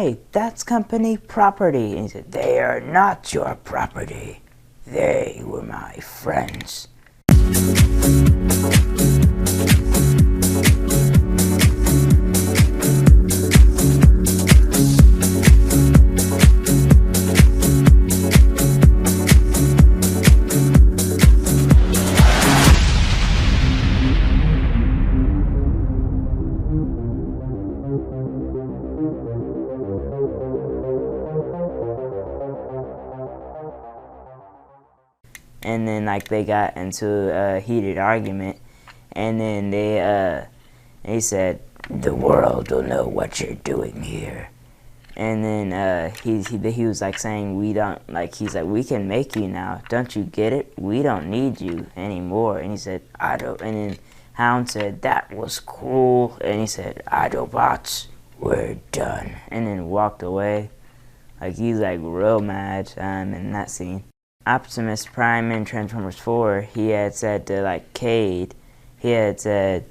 hey, that's company property. And he said, they are not your property. They were my friends. And then like they got into a heated argument, and then he said, the world will know what you're doing here. And then he was like saying, we don't, like, he's like, we can make you now, don't you get it? We don't need you anymore. And he said, I don't. And then Hound said, that was cool. And he said, Autobots, we're done. And then walked away. Like, he's like real mad in that scene. Optimus Prime in Transformers 4, he had said to like Cade, he had said,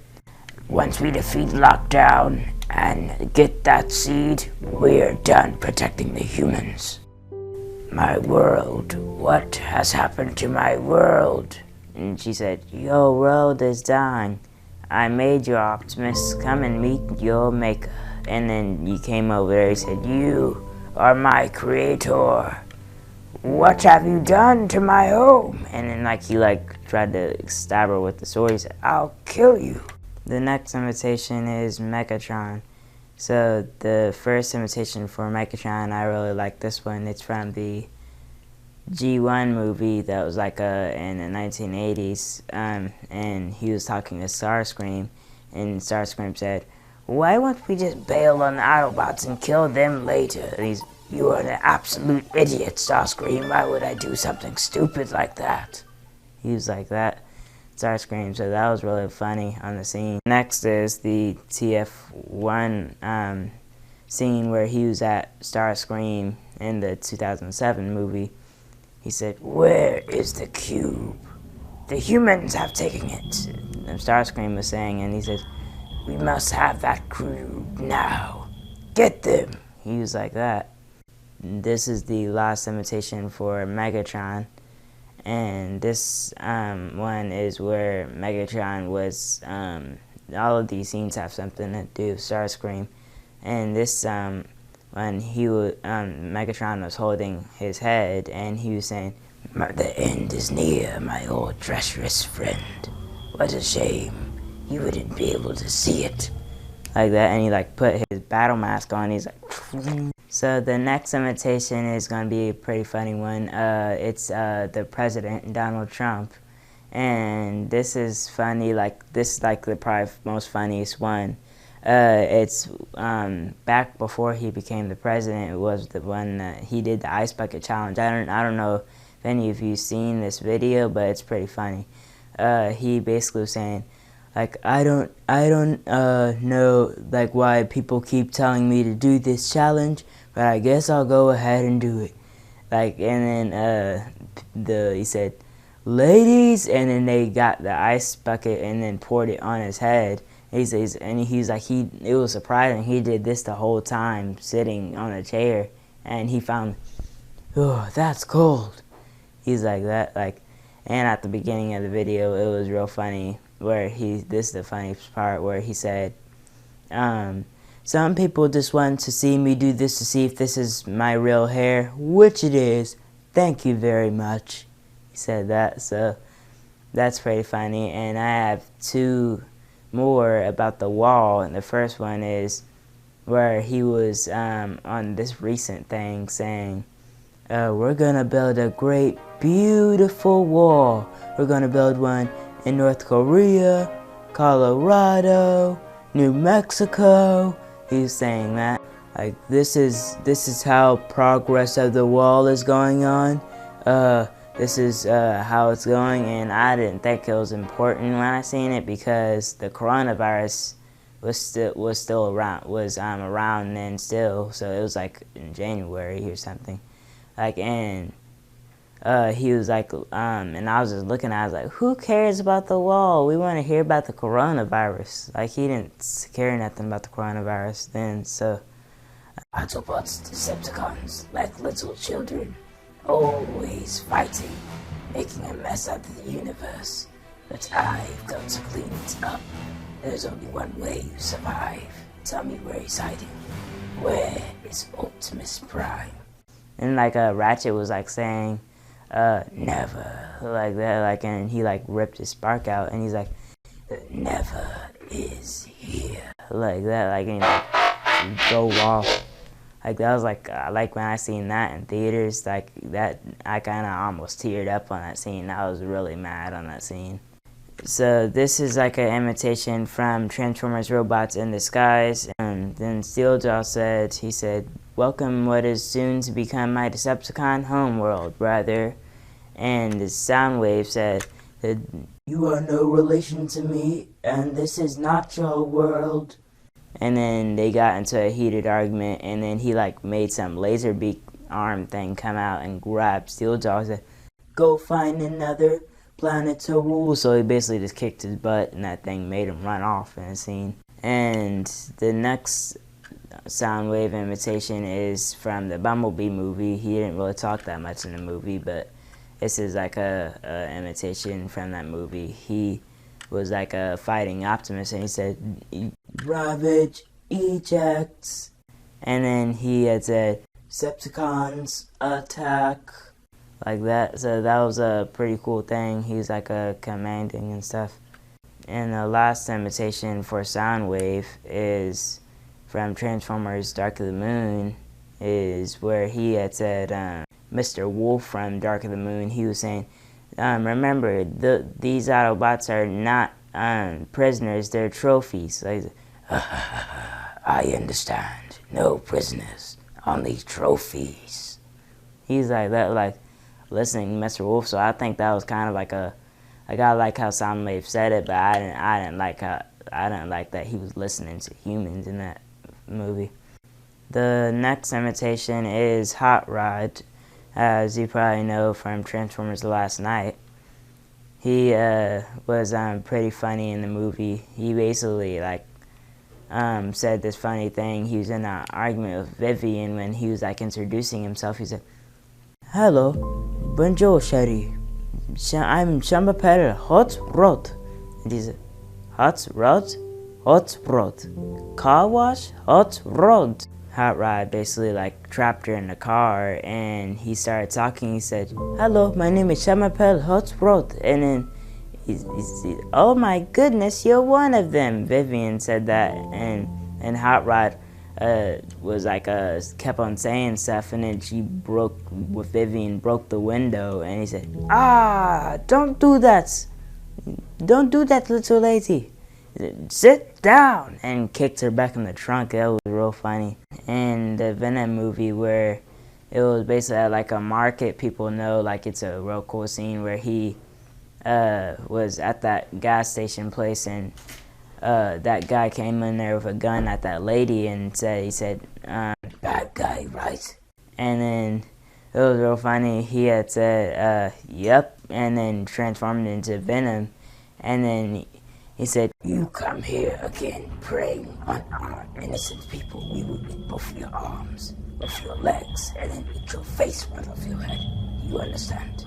once we defeat Lockdown and get that seed, we're done protecting the humans. My world, what has happened to my world? And she said, your world is dying. I made you, Optimus, come and meet your maker. And then he came over there, he said, you are my creator. What have you done to my home? And then like he like tried to stab her with the sword. He said, I'll kill you. The next imitation is Megatron. So the first imitation for Megatron, I really like this one. It's from the G1 movie that was like in the 1980s. And he was talking to Starscream, and Starscream said, why won't we just bail on the Autobots and kill them later? And you are an absolute idiot, Starscream. Why would I do something stupid like that? He was like that, Starscream, so that was really funny on the scene. Next is the TF1 scene where he was at Starscream in the 2007 movie. He said, where is the cube? The humans have taken it. And Starscream was saying, and he said, we must have that cube now. Get them. He was like that. This is the last imitation for Megatron, and this one is where Megatron was, all of these scenes have something to do with Starscream, and this when Megatron was holding his head, and he was saying, the end is near, my old treacherous friend. What a shame, you wouldn't be able to see it. Like that, and he like put his battle mask on, he's like, so the next imitation is going to be a pretty funny one. It's the president, Donald Trump. And this is funny, like, this is like the probably most funniest one. It's back before he became the president, it was the one that he did the Ice Bucket Challenge. I don't know if any of you seen this video, but it's pretty funny. He basically was saying, like, I don't know, like, why people keep telling me to do this challenge, but I guess I'll go ahead and do it. Like, and then he said, ladies, and then they got the ice bucket and then poured it on his head. He says, and he's like, it was surprising. He did this the whole time, sitting on a chair, and he found, oh, that's cold. He's like that, like, and at the beginning of the video, it was real funny. Where this is the funniest part, where he said, some people just want to see me do this to see if this is my real hair, which it is. Thank you very much. He said that, so that's pretty funny. And I have two more about the wall, and the first one is where he was on this recent thing saying, we're gonna build a great, beautiful wall. We're gonna build one in North Korea, Colorado, New Mexico. He's saying that, like, this is how progress of the wall is going on. This is how it's going, and I didn't think it was important when I seen it because the coronavirus was still around, around then still. So it was like in January or something, like, and he was like, and I was just looking at it, I was like, who cares about the wall? We want to hear about the coronavirus. Like, he didn't care nothing about the coronavirus then, so Autobots, Decepticons, like little children, always fighting, making a mess out of the universe. But I've got to clean it up. There's only one way you survive. Tell me where he's hiding. Where is Optimus Prime? And like Ratchet was like saying, never, like that, like, and he like ripped his spark out, and he's like, never is here, like that, like, and he like go off. Like that was like when I seen that in theaters, like that, I kind of almost teared up on that scene. I was really mad on that scene. So this is like an imitation from Transformers Robots in Disguise. And then Steeljaw said, he said, welcome what is soon to become my Decepticon homeworld, brother. And the Soundwave said, you are no relation to me, and this is not your world. And then they got into a heated argument, and then he like made some laser beak arm thing come out and grabbed Steeljaw and said, go find another planet to rule. So he basically just kicked his butt, and that thing made him run off in a scene. And the next Soundwave imitation is from the Bumblebee movie. He didn't really talk that much in the movie, but this is like a imitation from that movie. He was like fighting Optimus, and he said, Ravage, ejects. And then he had said, Decepticons, attack. Like that. So that was a pretty cool thing. He's like commanding and stuff. And the last imitation for Soundwave is from Transformers Dark of the Moon, is where he had said, Mr. Wolf from Dark of the Moon, he was saying, remember, these Autobots are not prisoners, they're trophies. Like, I understand. No prisoners, only trophies. He's like that, like listening to Mr. Wolf. So I think that was kind of like I gotta like how Soundwave said it, but I didn't like that he was listening to humans in that movie. The next imitation is Hot Rod, as you probably know from Transformers: The Last Knight. He was pretty funny in the movie. He basically like said this funny thing. He was in an argument with Vivian when he was like introducing himself. He said, hello, bonjour, chérie. I'm Chambapel Hot Rod. And he said, Hot Rod? Hot Rod. Car wash? Hot Rod. Hot Rod basically like trapped her in the car, and he started talking. He said, hello, my name is Chambapel Hot Rod. And then he said, oh my goodness, you're one of them. Vivian said that, and Hot Rod was like kept on saying stuff, and then Vivian broke the window, and he said, don't do that, little lady, sit down, and kicked her back in the trunk. That was real funny. And the Venom movie, where it was basically at like a market, people know like it's a real cool scene where he was at that gas station place, and that guy came in there with a gun at that lady and he said, bad guy, right? And then it was real funny. He had said, yep, and then transformed into Venom. And then he said, you come here again preying on our innocent people, we will eat both your arms, both your legs, and then eat your face right off your head. You understand?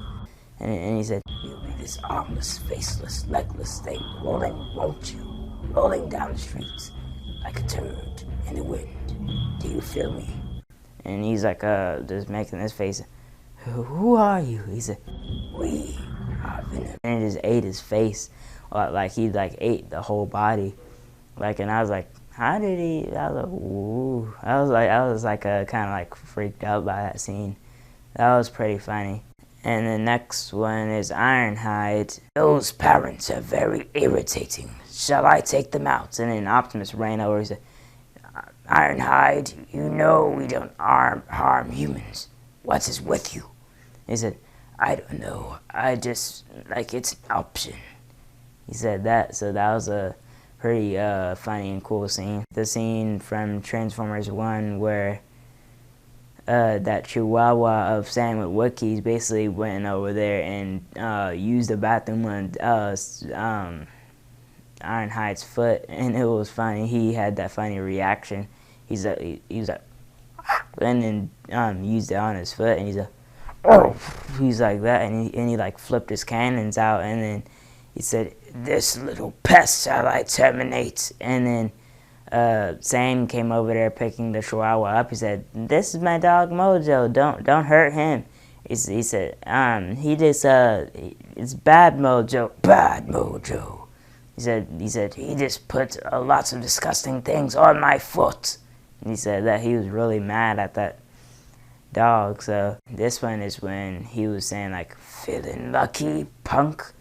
And he said, you'll be this armless, faceless, legless thing rolling, won't you? Rolling down the streets like a turd in the wind. Do you feel me? And he's like, just making this face. Who are you? He said, we are Venom. And he just ate his face. Like he like ate the whole body. Like, and I was like, how did he? I was like, ooh. I was like kind of like freaked out by that scene. That was pretty funny. And the next one is Ironhide. Those parents are very irritating. Shall I take them out? And then Optimus ran over and said, Ironhide, you know we don't harm humans. What is with you? He said, I don't know. I just, like, it's an option. He said that, so that was a pretty funny and cool scene. The scene from Transformers 1 where that Chihuahua of Sam Witwicky basically went over there and used the bathroom on Ironhide's foot, and it was funny. He had that funny reaction. He was like, and then used it on his foot, and he's like, oh, he's like that, and he like flipped his cannons out, and then he said, this little pest shall I terminate. And then Sam came over there picking the Chihuahua up. He said, this is my dog Mojo, don't hurt him. He said, it's bad Mojo. He said he just put lots of disgusting things on my foot. And he said that he was really mad at that dog. So this one is when he was saying like, feeling lucky, punk.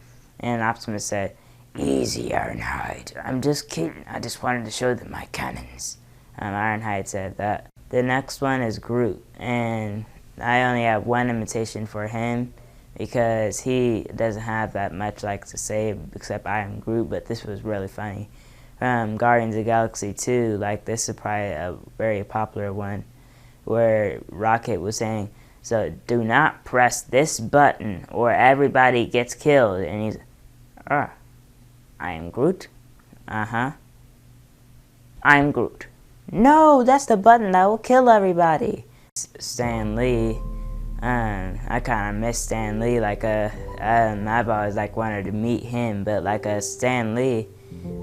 And Optimus said, easy, Ironhide. I'm just kidding. I just wanted to show them my cannons. Ironhide said that. The next one is Groot, and I only have one imitation for him because he doesn't have that much like to say except I am Groot, but this was really funny. Guardians of the Galaxy 2, like this is probably a very popular one, where Rocket was saying, so do not press this button or everybody gets killed. And he's, I am Groot. I'm Groot. No, that's the button that will kill everybody. Stan Lee, I kind of miss Stan Lee. Like I've always like wanted to meet him, but like Stan Lee,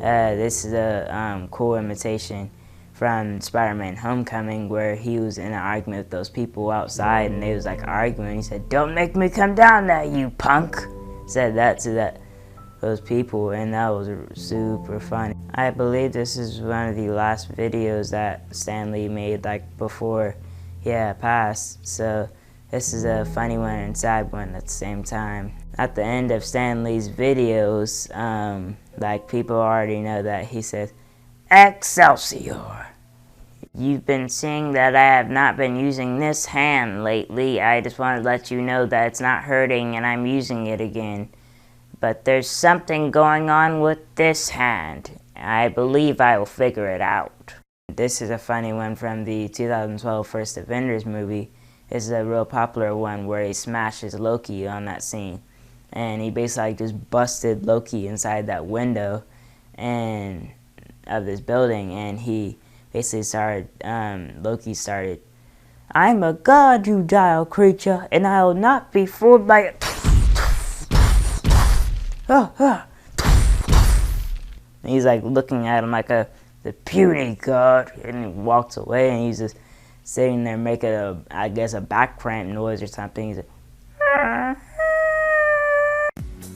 this is a cool imitation from Spider-Man Homecoming, where he was in an argument with those people outside, and they was like arguing. He said, "Don't make me come down there, you punk." Said that to those people, and that was super funny. I believe this is one of the last videos that Stan Lee made, like before he had passed. So this is a funny one and sad one at the same time. At the end of Stan Lee's videos, like people already know that he says, "Excelsior. You've been seeing that I have not been using this hand lately. I just want to let you know that it's not hurting and I'm using it again. But there's something going on with this hand. I believe I will figure it out." This is a funny one from the 2012 First Avengers movie. This is a real popular one where he smashes Loki on that scene. And he basically just busted Loki inside that window of this building, and he basically started, Loki started, "I'm a god, you vile creature, and I will not be fooled by it." And he's like looking at him like the puny god, and he walks away, and he's just sitting there making I guess a back cramp noise or something. He's like,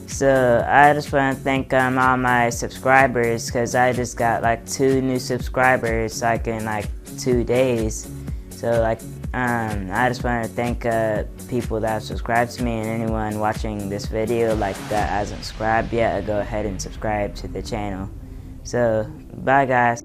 so I just want to thank all my subscribers, because I just got like 2 new subscribers like in like 2 days. So like I just want to thank people that have subscribed to me, and anyone watching this video like that hasn't subscribed yet, go ahead and subscribe to the channel. So bye guys.